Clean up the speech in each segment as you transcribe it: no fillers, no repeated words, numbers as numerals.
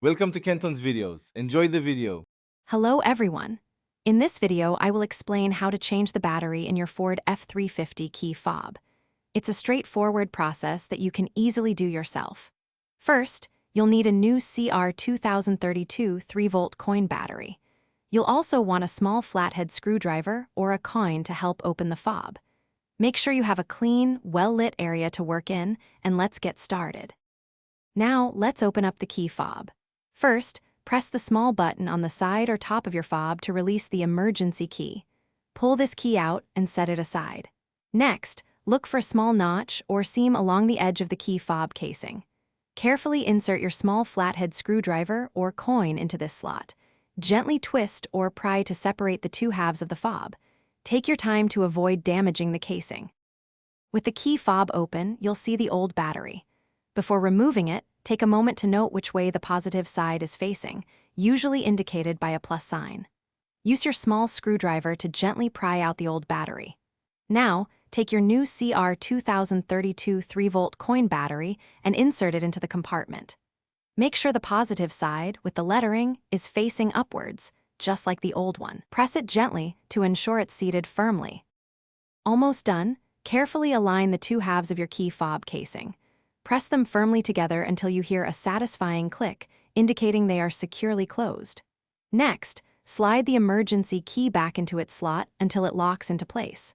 Welcome to Kenton's videos. Enjoy the video. Hello everyone. In this video, I will explain how to change the battery in your Ford F-350 key fob. It's a straightforward process that you can easily do yourself. First, you'll need a new CR2032 3-volt coin battery. You'll also want a small flathead screwdriver or a coin to help open the fob. Make sure you have a clean, well-lit area to work in, and let's get started. Now, let's open up the key fob. First, press the small button on the side or top of your fob to release the emergency key. Pull this key out and set it aside. Next, look for a small notch or seam along the edge of the key fob casing. Carefully insert your small flathead screwdriver or coin into this slot. Gently twist or pry to separate the two halves of the fob. Take your time to avoid damaging the casing. With the key fob open, you'll see the old battery. Before removing it, take a moment to note which way the positive side is facing, usually indicated by a plus sign. Use your small screwdriver to gently pry out the old battery. Now, take your new CR2032 3-volt coin battery and insert it into the compartment. Make sure the positive side, with the lettering, is facing upwards, just like the old one. Press it gently to ensure it's seated firmly. Almost done, carefully align the two halves of your key fob casing. Press them firmly together until you hear a satisfying click, indicating they are securely closed. Next, slide the emergency key back into its slot until it locks into place.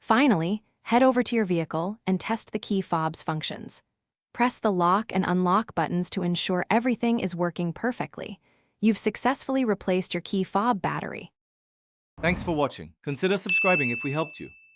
Finally, head over to your vehicle and test the key fob's functions. Press the lock and unlock buttons to ensure everything is working perfectly. You've successfully replaced your key fob battery. Thanks for watching. Consider subscribing if we helped you.